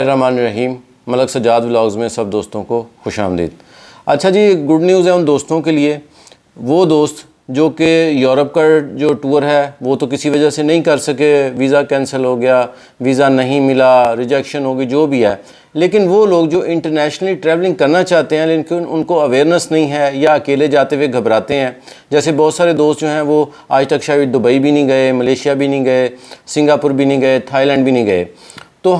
रहीम Malak Sajjad vlogs में सब दोस्तों को खुशामदीद। अच्छा जी, गुड न्यूज़ है उन दोस्तों के लिए, वो दोस्त जो कि यूरोप का जो टूर है वो तो किसी वजह से नहीं कर सके, वीज़ा कैंसिल हो गया, वीज़ा नहीं मिला, रिजेक्शन होगी, जो भी है। लेकिन वो लोग जो इंटरनेशनली ट्रैवलिंग करना चाहते हैं लेकिन उनको अवेयरनेस नहीं है या अकेले जाते हुए घबराते हैं, जैसे बहुत सारे दोस्त जो हैं वो आज तक शायद दुबई भी नहीं गए, मलेशिया भी नहीं गए, सिंगापुर भी नहीं गए, थाईलैंड भी नहीं गए। तो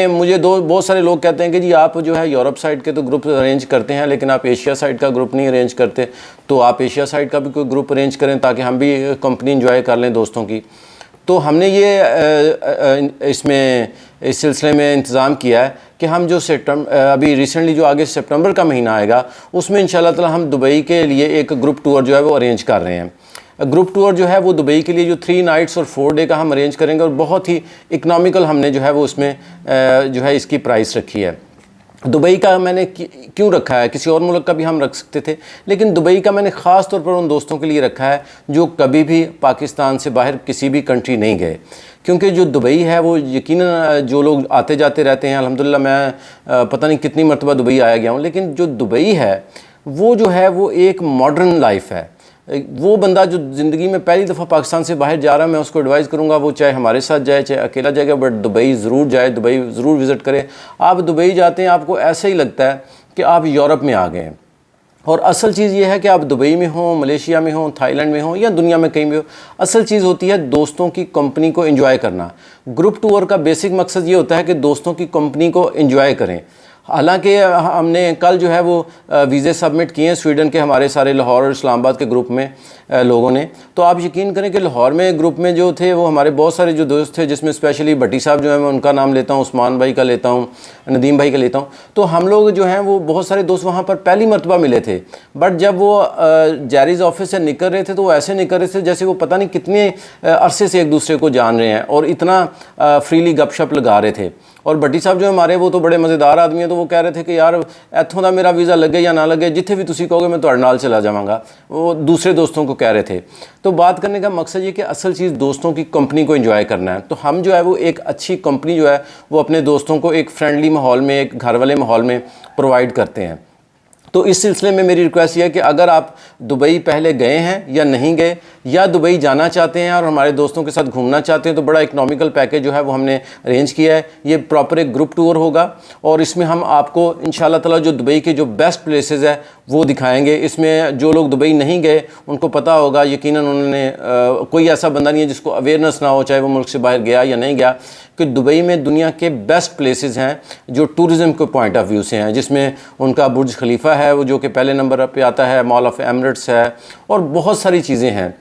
मुझे बहुत सारे लोग कहते हैं कि जी आप जो है यूरोप साइड के तो ग्रुप अरेंज करते हैं लेकिन आप एशिया साइड का ग्रुप नहीं अरेंज करते, तो आप एशिया साइड का भी कोई ग्रुप अरेंज करें ताकि हम भी कंपनी एंजॉय कर लें दोस्तों की। तो हमने ये इस सिलसिले में इंतज़ाम किया है कि हम जो अभी रिसेंटली जो आगे सितंबर का महीना आएगा उसमें इंशाल्लाह ताला हम दुबई के लिए एक ग्रुप टूर जो है वो अरेंज कर रहे हैं। ग्रुप टूर जो है वो दुबई के लिए जो 3 नाइट्स और 4 डे का हम अरेंज करेंगे और बहुत ही इकनॉमिकल हमने जो है वो उसमें जो है इसकी प्राइस रखी है। दुबई का मैंने क्यों रखा है, किसी और मुल्क का भी हम रख सकते थे, लेकिन दुबई का मैंने ख़ास तौर पर उन दोस्तों के लिए रखा है जो कभी भी पाकिस्तान से बाहर किसी भी कंट्री नहीं गए। क्योंकि जो दुबई है वो यकीनन जो लोग आते जाते रहते हैं, अल्हम्दुलिल्लाह मैं पता नहीं कितनी मरतबा दुबई आया गया हूँ, लेकिन जो दुबई है वो जो है वो एक मॉडर्न लाइफ है। वो बंदा जो ज़िंदगी में पहली दफ़ा पाकिस्तान से बाहर जा रहा है, मैं उसको एडवाइस करूँगा वो चाहे हमारे साथ जाए चाहे अकेला जाएगा, बट दुबई ज़रूर जाए, दुबई ज़रूर विज़िट करे। आप दुबई जाते हैं आपको ऐसा ही लगता है कि आप यूरोप में आ गए हैं। और असल चीज़ ये है कि आप दुबई में हो, मलेशिया में हो, थाईलैंड में हो या दुनिया में कहीं भी हो, असल चीज़ होती है दोस्तों की कंपनी को एंजॉय करना। ग्रुप टूर का बेसिक मकसद ये होता है कि दोस्तों की कंपनी को एंजॉय करें। हालांकि हमने कल जो है वो वीज़े सबमिट किए हैं स्वीडन के हमारे सारे लाहौर और इस्लामाबाद के ग्रुप में लोगों ने। तो आप यकीन करें कि लाहौर में ग्रुप में जो थे वो हमारे बहुत सारे जो दोस्त थे, जिसमें स्पेशली भट्टी साहब जो है मैं उनका नाम लेता हूँ, उस्मान भाई का लेता हूँ, नदीम भाई का लेता हूँ। तो हम लोग जो हैं वो बहुत सारे दोस्त वहाँ पर पहली मरतबा मिले थे, बट जब वो जैरीज़ ऑफिस से निकल रहे थे तो वो ऐसे निकल रहे थे जैसे वो पता नहीं कितने अरसे से एक दूसरे को जान रहे हैं और इतना फ्रीली गपशप लगा रहे थे। और भट्टी साहब जो हमारे वो तो बड़े मज़ेदार आदमी हैं, तो वो कह रहे थे कि यार इत्थों का मेरा वीज़ा लगे या ना लगे, जिथे भी तुसी कहोगे मैं तुहाडे नाल चला जावांगा, वो दूसरे दोस्तों को कह रहे थे। तो बात करने का मकसद ये कि असल चीज़ दोस्तों की कंपनी को एंजॉय करना है। तो हम जो है वो एक अच्छी कंपनी जो है वो अपने दोस्तों को एक फ्रेंडली माहौल में, एक घर वाले माहौल में प्रोवाइड करते हैं। तो इस सिलसिले में मेरी रिक्वेस्ट ये है कि अगर आप दुबई पहले गए हैं या नहीं गए या दुबई जाना चाहते हैं और हमारे दोस्तों के साथ घूमना चाहते हैं, तो बड़ा इकनॉमिकल पैकेज जो है वो हमने अरेंज किया है। ये प्रॉपर एक ग्रुप टूर होगा और इसमें हम आपको इंशाल्लाह ताला जो दुबई के जो बेस्ट प्लेसेस है वो दिखाएंगे। इसमें जो लोग दुबई नहीं गए उनको पता होगा, यकीनन उन्होंने कोई ऐसा बंदा नहीं है जिसको अवेयरनेस ना हो, चाहे वो मुल्क से बाहर गया या नहीं गया, कि दुबई में दुनिया के बेस्ट प्लेसेस हैं जो टूरिज़म के पॉइंट ऑफ व्यू से हैं, जिसमें उनका बुर्ज खलीफा है वो जो कि पहले नंबर पे आता है, मॉल ऑफ एमिरेट्स है और बहुत सारी चीज़ें हैं।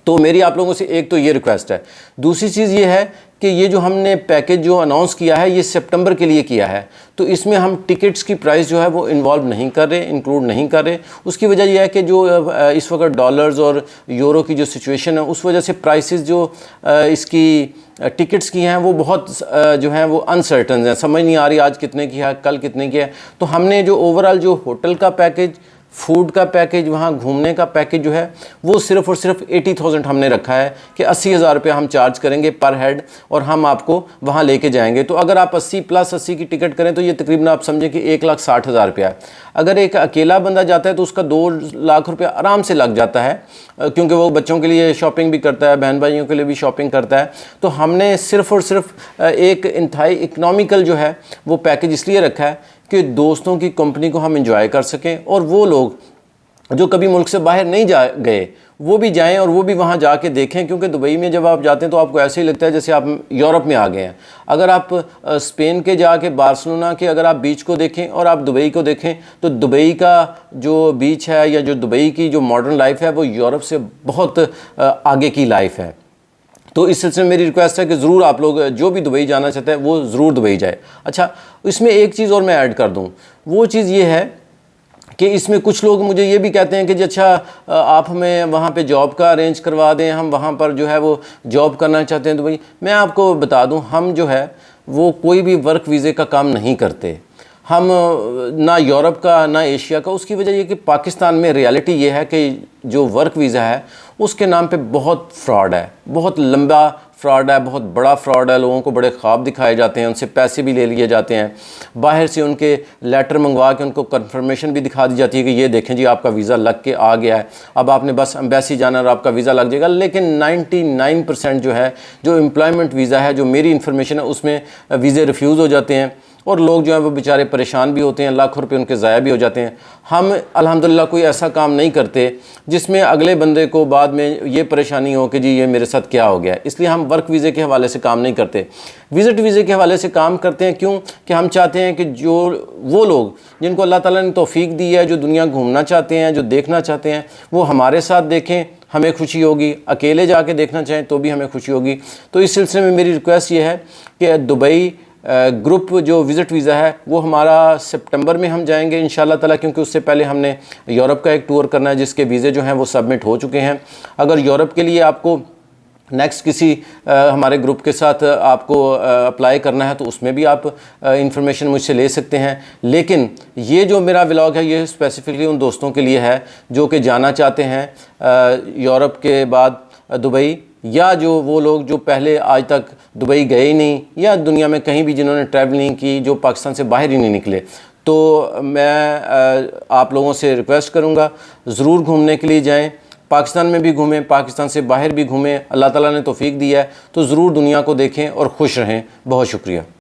तो मेरी आप लोगों से एक तो ये रिक्वेस्ट है। दूसरी चीज़ ये है कि ये जो हमने पैकेज जो अनाउंस किया है ये सितंबर के लिए किया है, तो इसमें हम टिकट्स की प्राइस जो है वो इन्वॉल्व नहीं कर रहे, इंक्लूड नहीं कर रहे। उसकी वजह यह है कि जो इस वक्त डॉलर्स और यूरो की जो सिचुएशन है उस वजह से प्राइसेस जो इसकी टिकट्स की हैं वो बहुत जो हैं वो अनसर्टन हैं, समझ नहीं आ रही आज कितने की है, कल कितने की है। तो हमने जो ओवरऑल जो होटल का पैकेज, फूड का पैकेज, वहाँ घूमने का पैकेज जो है वो सिर्फ़ और सिर्फ 80,000 हमने रखा है कि 80,000 रुपये हम चार्ज करेंगे पर हेड और हम आपको वहाँ लेके जाएंगे। तो अगर आप 80 + 80 की टिकट करें तो ये तकरीबन आप समझें कि 1,60,000 रुपया है। अगर एक अकेला बंदा जाता है तो उसका 2 लाख रुपया आराम से लग जाता है, क्योंकि वो बच्चों के लिए शॉपिंग भी करता है, बहन भाइयों के लिए भी शॉपिंग करता है। तो हमने सिर्फ़ और सिर्फ एक इंतहाई इकनॉमिकल जो है वो पैकेज इसलिए रखा है कि दोस्तों की कंपनी को हम एंजॉय कर सकें और वो लोग जो कभी मुल्क से बाहर नहीं गए वो भी जाएं और वो भी वहाँ जाके देखें। क्योंकि दुबई में जब आप जाते हैं तो आपको ऐसे ही लगता है जैसे आप यूरोप में आ गए हैं। अगर आप स्पेन के जाके बार्सिलोना के अगर आप बीच को देखें और आप दुबई को देखें तो दुबई का जो बीच है या जो दुबई की जो मॉडर्न लाइफ है वो यूरोप से बहुत आगे की लाइफ है। तो इस सिलसिले में मेरी रिक्वेस्ट है कि ज़रूर आप लोग जो भी दुबई जाना चाहते हैं वो ज़रूर दुबई जाए। अच्छा, इसमें एक चीज़ और मैं ऐड कर दूं, वो चीज़ ये है कि इसमें कुछ लोग मुझे ये भी कहते हैं कि जी अच्छा आप हमें वहाँ पे जॉब का अरेंज करवा दें, हम वहाँ पर जो है वो जॉब करना चाहते हैं दुबई। मैं आपको बता दूँ, हम जो है वो कोई भी वर्क वीज़े का काम नहीं करते, हम ना यूरोप का ना एशिया का। उसकी वजह ये कि पाकिस्तान में रियलिटी ये है कि जो वर्क वीज़ा है उसके नाम पे बहुत फ्रॉड है, बहुत लंबा फ्रॉड है, बहुत बड़ा फ्रॉड है। लोगों को बड़े ख्वाब दिखाए जाते हैं, उनसे पैसे भी ले लिए जाते हैं, बाहर से उनके लेटर मंगवा के उनको कंफर्मेशन भी दिखा दी जाती है कि ये देखें जी आपका वीज़ा लग के आ गया है, अब आपने बस एम्बेसी जाना और आपका वीज़ा लग जाएगा। लेकिन 99% जो है, जो एम्प्लॉयमेंट वीज़ा है, जो मेरी इन्फॉर्मेशन है, उसमें वीज़े रिफ्यूज़ हो जाते हैं और लोग जो हैं वो बेचारे परेशान भी होते हैं, लाखों रुपए उनके ज़ाया भी हो जाते हैं। हम अल्हम्दुलिल्लाह कोई ऐसा काम नहीं करते जिसमें अगले बंदे को बाद में ये परेशानी हो कि जी ये मेरे साथ क्या हो गया। इसलिए हम वर्क वीज़े के हवाले से काम नहीं करते, विज़िट वीज़े के हवाले से काम करते हैं। क्यों कि हम चाहते हैं कि जो वो लोग जिनको अल्लाह ताला ने तौफीक दी है, जो दुनिया घूमना चाहते हैं, जो देखना चाहते हैं, वो हमारे साथ देखें, हमें खुशी होगी। अकेले जाके देखना चाहें तो भी हमें खुशी होगी। तो इस सिलसिले में मेरी रिक्वेस्ट ये है कि दुबई ग्रुप जो विज़िट वीज़ा है वो हमारा सितंबर में हम जाएंगे इंशाल्लाह ताला, क्योंकि उससे पहले हमने यूरोप का एक टूर करना है जिसके वीज़े जो हैं वो सबमिट हो चुके हैं। अगर यूरोप के लिए आपको नेक्स्ट किसी हमारे ग्रुप के साथ आपको अप्लाई करना है तो उसमें भी आप इंफॉर्मेशन मुझसे ले सकते हैं। लेकिन ये जो मेरा व्लॉग है ये स्पेसिफिकली उन दोस्तों के लिए है जो कि जाना चाहते हैं यूरोप के बाद दुबई, या जो वो लोग जो पहले आज तक दुबई गए ही नहीं, या दुनिया में कहीं भी जिन्होंने ट्रैवल नहीं की, जो पाकिस्तान से बाहर ही नहीं निकले। तो मैं आप लोगों से रिक्वेस्ट करूँगा ज़रूर घूमने के लिए जाएं, पाकिस्तान में भी घूमें, पाकिस्तान से बाहर भी घूमें। अल्लाह ताला ने तौफीक दी है तो ज़रूर दुनिया को देखें और खुश रहें। बहुत शुक्रिया।